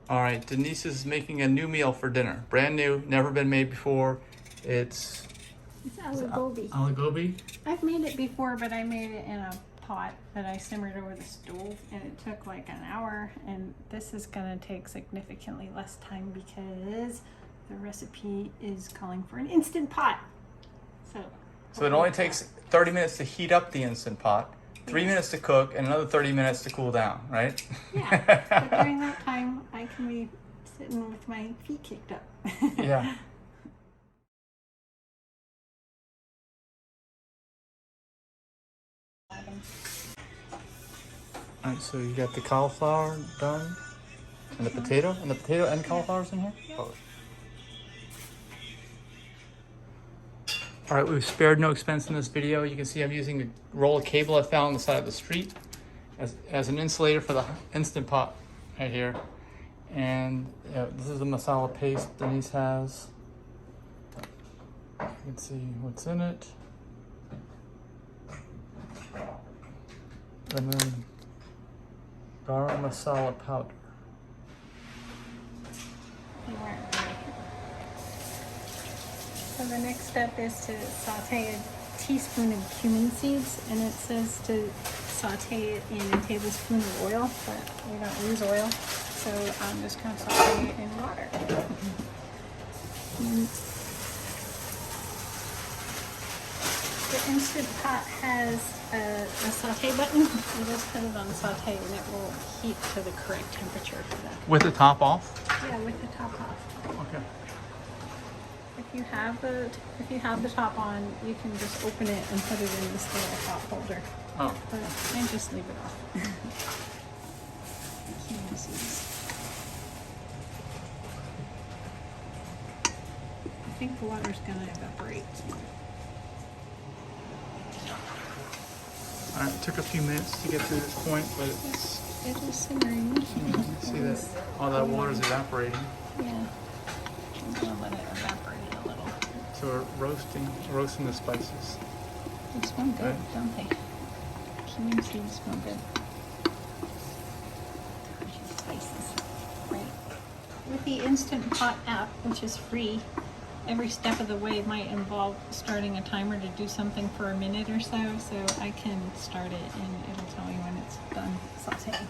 All right, Denise is making a new meal for dinner. Brand new, never been made before. It's Aloo Gobi. Aloo Gobi. I've made it before, but I made it in a pot that I simmered over the stove, and it took like an hour. And this is gonna take significantly less time because the recipe is calling for an instant pot. So it only takes 30 minutes to heat up the Instant Pot, 3 minutes to cook, and another 30 minutes to cool down, right? Yeah, but during that time, I can be sitting with my feet kicked up. Yeah. All right, so you got the cauliflower done, and the potato, and cauliflower's in here? Yeah. Oh. All right, we've spared no expense in this video. You can see I'm using a roll of cable I found on the side of the street as an insulator for the Instant Pot right here. And this is the masala paste Denise has. You can see what's in it. And then garam masala powder. So the next step is to saute a teaspoon of cumin seeds, and it says to saute it in a tablespoon of oil, but we don't use oil, so I'm just going to saute it in water. The Instant Pot has a saute button. You just put it on saute and it will heat to the correct temperature for that. With the top off? Yeah, with the top off. Okay. If you have the top on, you can just open it and put it in this little pot holder. Oh. But I just leave it off. Cumin seeds. I think the water's gonna evaporate. All right, it took a few minutes to get to this point, but It is simmering. you can see that all that water is evaporating. Yeah. I'm gonna let it evaporate a little. So we're roasting the spices. They smell good, don't they? Cumin seeds smell good. Spices. Right. With the Instant Pot app, which is free, every step of the way might involve starting a timer to do something for a minute or so I can start it and it'll tell me when it's done sauteing.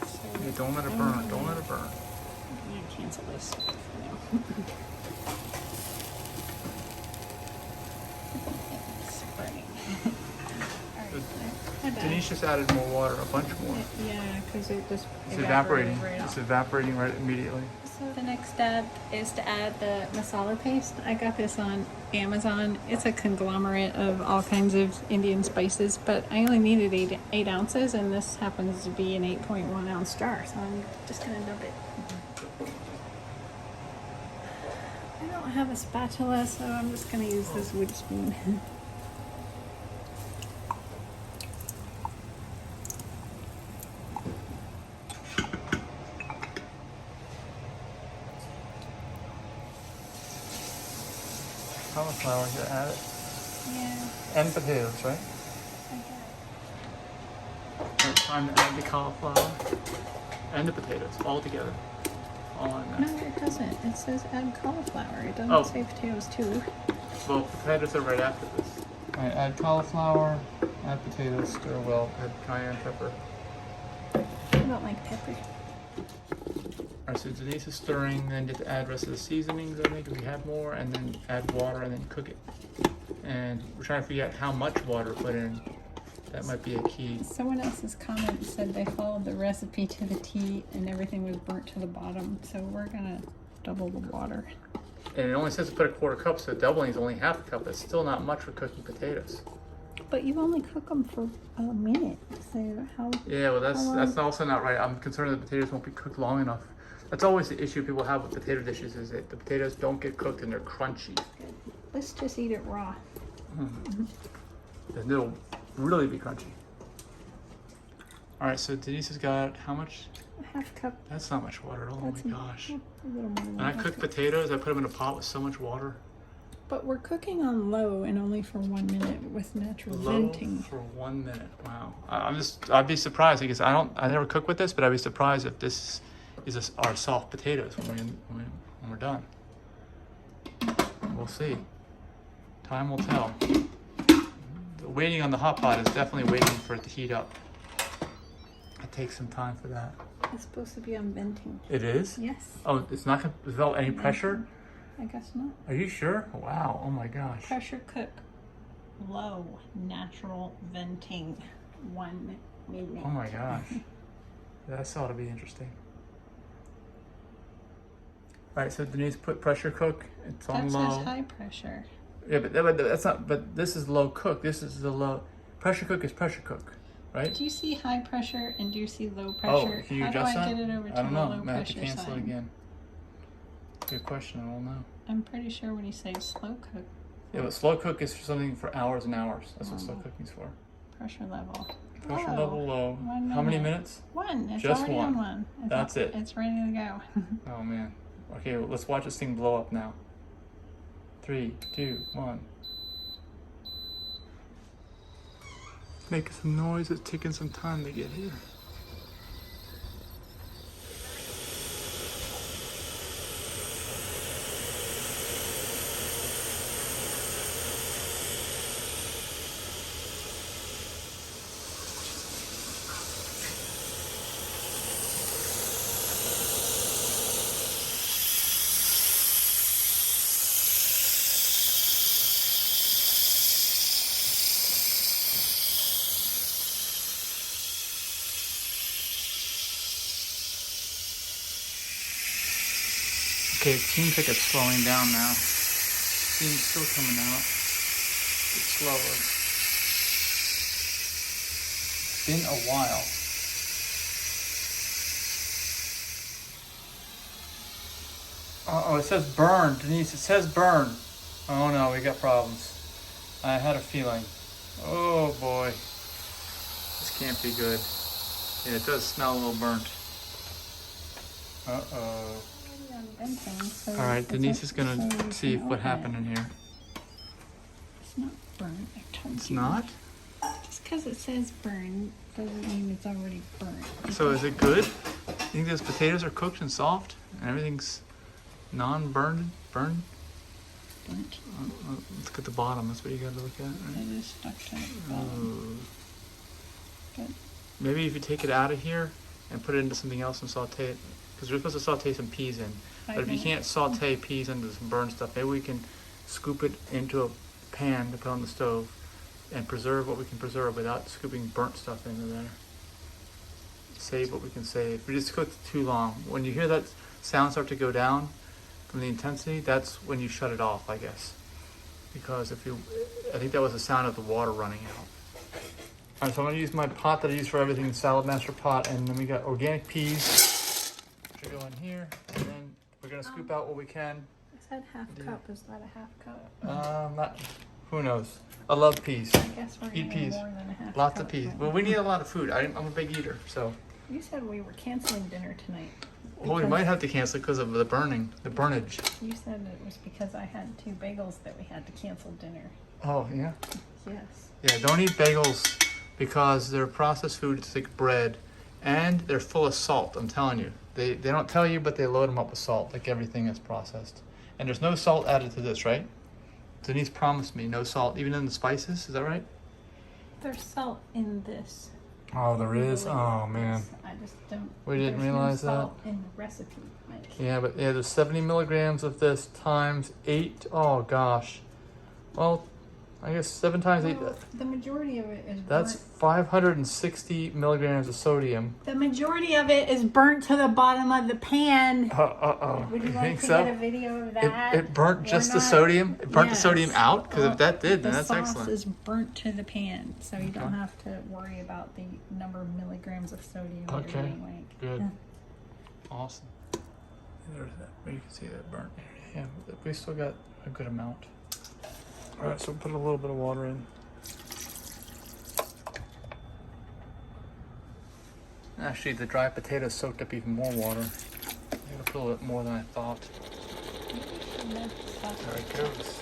So Yeah, don't let it burn. Don't let it burn. I'm gonna cancel this for now. It's burning. All right. Denise just added more water, a bunch more. Yeah, because it just It's evaporating. right It's off. evaporating right immediately. So the next step is to add the masala paste. I got this on Amazon. It's a conglomerate of all kinds of Indian spices, but I only needed 8 ounces, and this happens to be an 8.1 ounce jar, so I'm just gonna dump it. I don't have a spatula, so I'm just gonna use this wood spoon. Cauliflower, you add it. Yeah, And potatoes, right? I got So it's time to add the cauliflower and the potatoes all together. All in it. there. No, it doesn't. It says add cauliflower. It doesn't Oh. say potatoes too. Well, potatoes are right after this. All right, add cauliflower, add potatoes, stir well, add cayenne pepper. I don't like pepper. All right, so Denise is stirring, then get to add rest of the seasonings, I think, if we have more, and then add water and then cook it. And we're trying to figure out how much water to put in. That might be a key. Someone else's comment said they followed the recipe to the T and everything was burnt to the bottom, so we're gonna double the water. And it only says to put a quarter cup, so doubling is only half a cup. That's still not much for cooking potatoes. But you only cook them for a minute, so how? Yeah, well, How long? that's also not right. I'm concerned that the potatoes won't be cooked long enough. That's always the issue people have with potato dishes, is that the potatoes don't get cooked and they're crunchy. Let's just eat it raw. Then it'll really be crunchy. All right, so Denise has got how much? A half cup. That's not much water at all. That's Oh my gosh. a little more than When I half cook cup. potatoes, I put them in a pot with so much water. But we're cooking on low and only for 1 minute with natural Low venting. for 1 minute. Wow. I'd be surprised because I never cook with this, but I'd be surprised if this is our soft potatoes when we're done. We'll see. Time will tell. The waiting on the hot pot is definitely waiting for it to heat up. It takes some time for that. It's supposed to be on venting. It is? Yes. Oh, it's not going to develop any pressure? I guess not. Are you sure? Wow. Oh my gosh. Pressure cook. Low. Natural venting. 1 minute. Oh my gosh. That's ought to be interesting. All right, so Denise put pressure cook. It's on That low. says high pressure. Yeah, but that's not. But this is low cook. This is the low. Pressure cook is pressure cook, right? Do you see high pressure and do you see low Oh, pressure? can you How do adjust I that? get it over I to don't the know. low I might have to pressure cancel it side? again. Good question. I don't know. I'm pretty sure when you say slow cook, Yeah, but slow cook is for something for hours and hours. That's what slow cooking's for. pressure level. Pressure Low. level low. 1 How many minute. minutes? 1. It's Just already one. on 1. That's it. It's ready to go. Oh man. Okay, well, let's watch this thing blow up now. 3, 2, 1. Making some noise. It's taking some time to get here. Okay, it seems like it's slowing down now. Steam's still coming out. It's slower. It's been a while. Uh-oh, it says burn. Denise, it says burn. Oh no, we got problems. I had a feeling. Oh boy. This can't be good. Yeah, it does smell a little burnt. Uh-oh. All right, Denise is gonna see what happened in here. It's not burnt. I told It's you. not? Just because it says burn doesn't mean it's already burnt. So is it good? You think those potatoes are cooked and soft and everything's non-burned? Burned? Burnt. Look at the bottom. That's what you got to look at. Right? It is stuck to the bottom. Good. Maybe if you take it out of here and put it into something else and saute it, because we're supposed to saute some peas in. But if you can't saute peas into some burnt stuff, maybe we can scoop it into a pan to put on the stove and preserve what we can preserve without scooping burnt stuff into there. Save what we can save. We just cooked it too long. When you hear that sound start to go down from the intensity, that's when you shut it off, I guess. Because I think that was the sound of the water running out. All right, so I'm gonna use my pot that I use for everything, the Salad Master pot, and then we got organic peas, which go in here, and then we're gonna scoop out what we can. Is that half cup? Is that a half cup? Who knows? I love peas. I guess we're Eat eating peas. more than a half Lots cup. of peas. right Well, now. we need a lot of food. I'm a big eater, so. You said we were canceling dinner tonight. Well, we because- might have to cancel it because of the burnage. You said it was because I had 2 bagels that we had to cancel dinner. Oh, yeah? Yes. Yeah, don't eat bagels because they're processed food. It's like bread, and they're full of salt. I'm telling you, they don't tell you, but they load them up with salt, like everything is processed. And there's no salt added to this, right? Denise promised me no salt, even in the spices. Is that right? There's salt in this. Oh, there is. Really, Oh man. I just don't. We didn't there's realize no that. salt in the recipe, Mike. Yeah, but yeah, there's 70 milligrams of this times 8. Oh gosh. Well, I guess 7 times 8. Well, the majority of it is That's burnt. 560 milligrams of sodium. The majority of it is burnt to the bottom of the pan. Would you like think to so? get a video of that? It burnt just We're the not- sodium? It burnt the Yes. sodium out? Because if that did, then the that's sauce excellent. is burnt to the pan, so you don't Okay. have to worry about the number of milligrams of sodium you're Okay. eating, Mike. Good. Yeah. Awesome. There's that. You can see that burnt area. Yeah, but we still got a good amount. All right, so put a little bit of water in. Actually, the dry potatoes soaked up even more water. I gotta put a little bit more than I thought. And that's sauce. There it goes.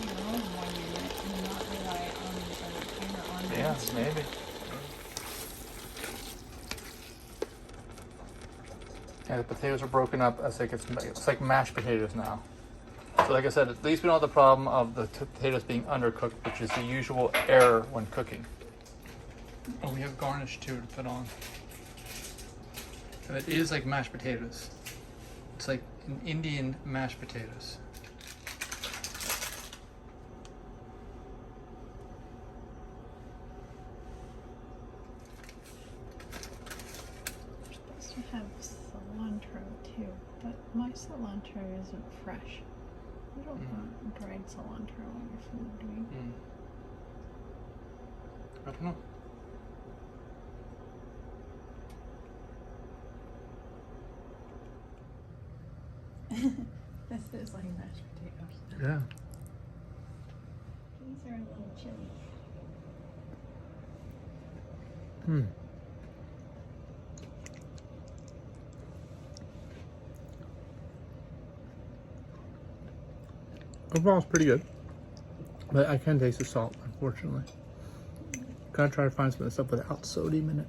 start your own 1 minute and not rely on the timer on the Yeah, instant. maybe. Yeah, the potatoes are broken up as it's like mashed potatoes now. So like I said, at least we don't have the problem of the potatoes being undercooked, which is the usual error when cooking. Oh, we have garnish too to put on. And it is like mashed potatoes. It's like an Indian mashed potatoes. We're supposed to have cilantro too, but my cilantro isn't fresh. We don't want dried cilantro on your food, do we? I don't know. This is like mashed potatoes. Yeah. These are a little chili. Overall, it's pretty good. But I can taste the salt, unfortunately. Gotta try to find some of the stuff without sodium in it.